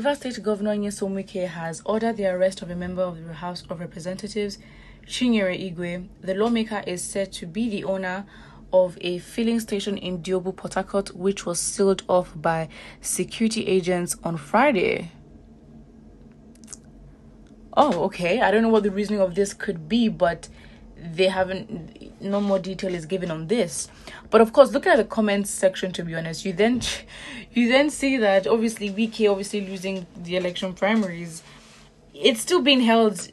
Rivers State Governor Nyesom Wike has ordered the arrest of a member of the House of Representatives, Chinyere Igwe. The lawmaker is said to be the owner of a filling station in Diobu, Port Harcourt, which was sealed off by security agents on Friday. Oh, okay. I don't know what the reasoning of this could be, but no more detail is given on this. But of course, look at the comments section, to be honest. You then see that obviously Wike losing the election primaries, it's still being held,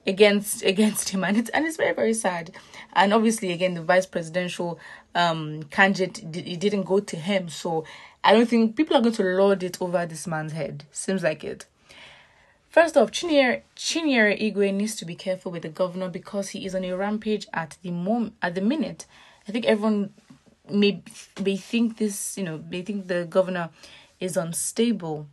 against him, and it's very, very sad. And obviously, again, the vice presidential candidate, it didn't go to him, so I don't think people are going to lord it over this man's head. Seems like it. First off, Chinyere Igwe needs to be careful with the governor because he is on a rampage at the minute. I think everyone may think this, may think the governor is unstable.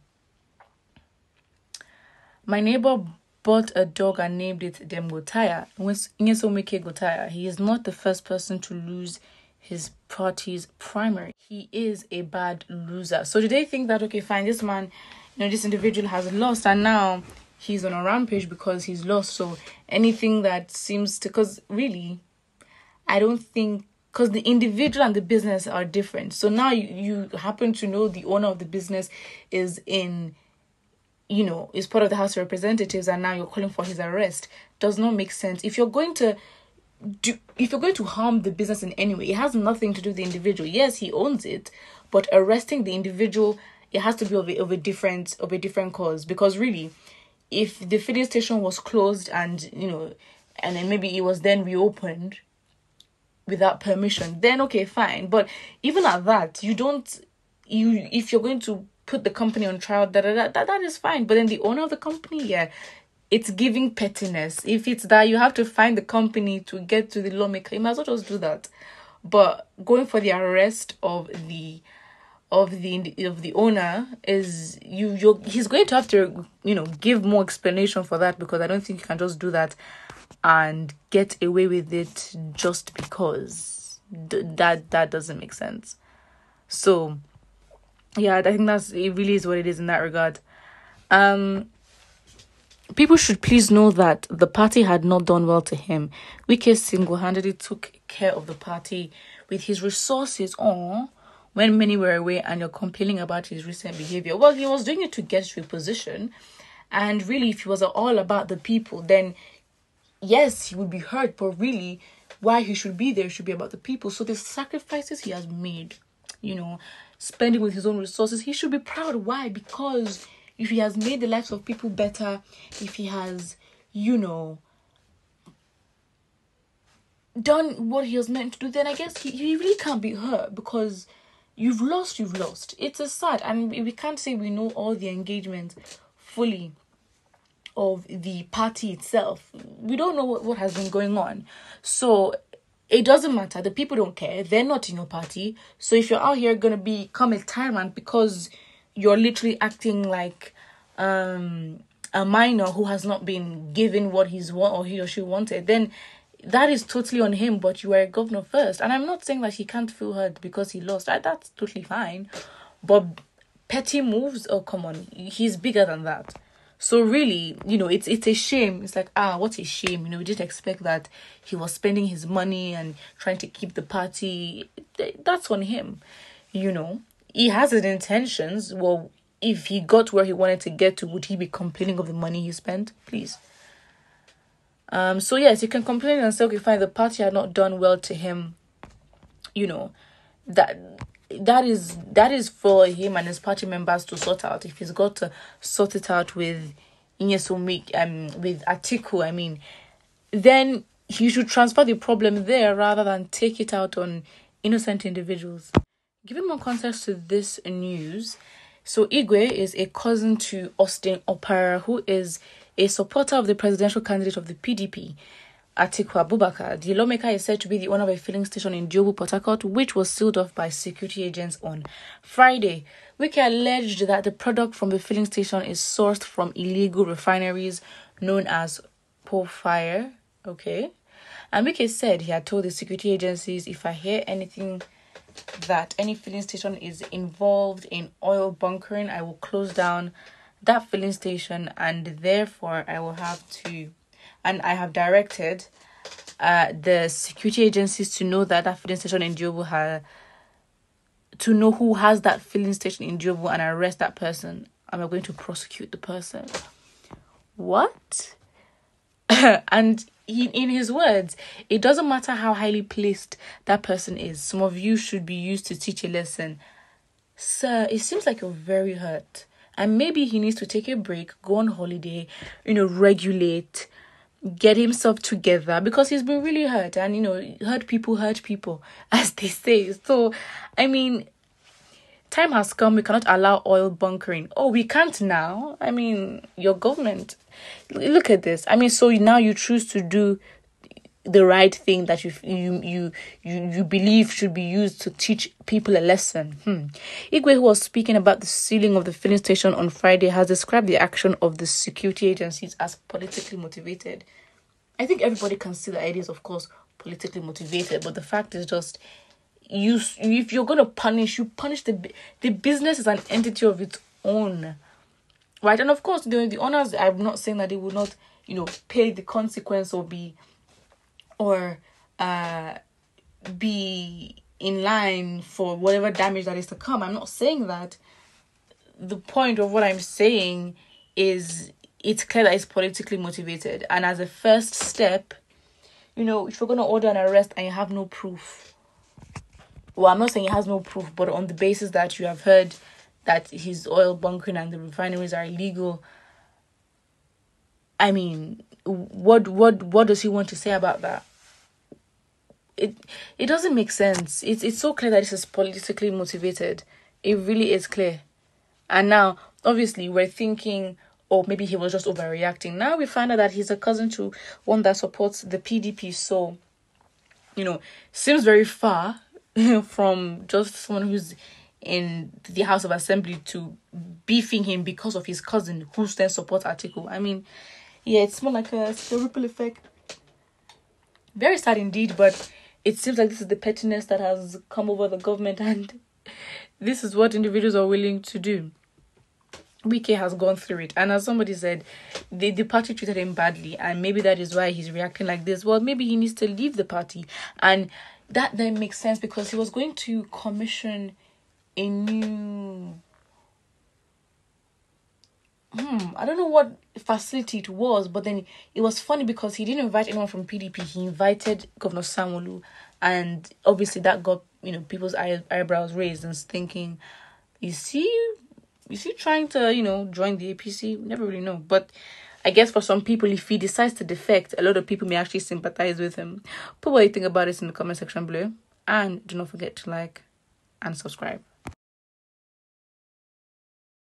My neighbor bought a dog and named it Dem Gotaya. Nyesom Wike Gotaya. He is not the first person to lose his party's primary. He is a bad loser. So do they think that, okay, fine, this man, this individual has lost and now he's on a rampage because he's lost. So anything that seems to, because really, I don't think, because the individual and the business are different. So now you happen to know the owner of the business is is part of the House of Representatives and now you're calling for his arrest. Does not make sense. If you're going to harm the business in any way, it has nothing to do with the individual. Yes, he owns it, but arresting the individual, it has to be of a different cause. Because really, if the filling station was closed and then maybe it was then reopened without permission, then okay, fine. But even at that, if you're going to put the company on trial, that is fine. But then the owner of the company, yeah, it's giving pettiness. If it's that you have to find the company to get to the lawmaker, you might as well just do that. But going for the arrest of the owner is he's going to have to give more explanation for that, because I don't think you can just do that and get away with it just because. That doesn't make sense. So yeah, I think it really is what it is in that regard. People should please know that the party had not done well to him. Wike single-handedly took care of the party with his resources when many were away, and you're complaining about his recent behavior. Well, he was doing it to get to a position, and really, if he was all about the people, then yes, he would be hurt, but really, why he should be there should be about the people. So the sacrifices he has made, spending with his own resources, he should be proud. Why? Because if he has made the lives of people better, if he has, done what he was meant to do, then I guess he really can't be hurt, because you've lost. It's a sad, and we can't say we know all the engagement fully of the party itself. We don't know what has been going on. So it doesn't matter. The people don't care. They're not in your party. So if you're out here going to become a tyrant because you're literally acting like a minor who has not been given what he or she wanted, then that is totally on him. But you were a governor first. And I'm not saying that he can't feel hurt because he lost. That's totally fine. But petty moves, oh, come on. He's bigger than that. So really, it's a shame. It's like, what a shame. We didn't expect that he was spending his money and trying to keep the party. That's on him. He has his intentions. Well, if he got where he wanted to get to, would he be complaining of the money he spent? Please. So yes, you can complain and say, okay, fine, the party had not done well to him. That is for him and his party members to sort out. If he's got to sort it out with Nyesom Wike, with Atiku, then he should transfer the problem there rather than take it out on innocent individuals. Giving more context to this news, so Igwe is a cousin to Austin Opara, who is a supporter of the presidential candidate of the PDP, Atiku Abubakar. The lawmaker is said to be the owner of a filling station in Diobu, Port Harcourt, which was sealed off by security agents on Friday. Wike alleged that the product from the filling station is sourced from illegal refineries known as Fire. Okay. And Wike said he had told the security agencies, if I hear anything that any filling station is involved in oil bunkering, I will close down that filling station, and therefore I will have to, and I have directed the security agencies to know that filling station in Diobu to know who has that filling station in Diobu and arrest that person. And we're going to prosecute the person. What? And in his words, it doesn't matter how highly placed that person is. Some of you should be used to teach a lesson. Sir, it seems like you're very hurt. And maybe he needs to take a break, go on holiday, regulate, get himself together, because he's been really hurt. And, hurt people, as they say. So, I mean, time has come. We cannot allow oil bunkering. Oh, we can't now. I mean, your government. Look at this. I mean, so now you choose to do the right thing that you believe should be used to teach people a lesson. Igwe, who was speaking about the sealing of the filling station on Friday, has described the action of the security agencies as politically motivated. I think everybody can see that it is, of course, politically motivated, but the fact is just, if you're going to punish, you punish the business as an entity of its own, right? And of course, the owners, I'm not saying that they will not, pay the consequence or be in line for whatever damage that is to come. I'm not saying that. The point of what I'm saying is it's clear that it's politically motivated. And as a first step, if you're going to order an arrest and you have no proof, well, I'm not saying he has no proof, but on the basis that you have heard that his oil bunkering and the refineries are illegal, I mean, what does he want to say about that? It doesn't make sense. It's so clear that this is politically motivated. It really is clear. And now, obviously, we're thinking, or maybe he was just overreacting. Now we find out that he's a cousin to one that supports the PDP. So, seems very far from just someone who's in the House of Assembly to beefing him because of his cousin who then supports Atiku. I mean, yeah, it's more like a ripple effect. Very sad indeed, but it seems like this is the pettiness that has come over the government, and this is what individuals are willing to do. Wike has gone through it, and as somebody said, the party treated him badly, and maybe that is why he's reacting like this. Well, maybe he needs to leave the party, and that then makes sense because he was going to commission a new... I don't know what facility it was, but then it was funny because he didn't invite anyone from PDP. He invited Governor Sanwo-Olu, and obviously that got people's eyebrows raised and thinking, is he trying to join the APC? Never really know. But I guess for some people, if he decides to defect, a lot of people may actually sympathize with him. Put what you think about it in the comment section below, and do not forget to like and subscribe.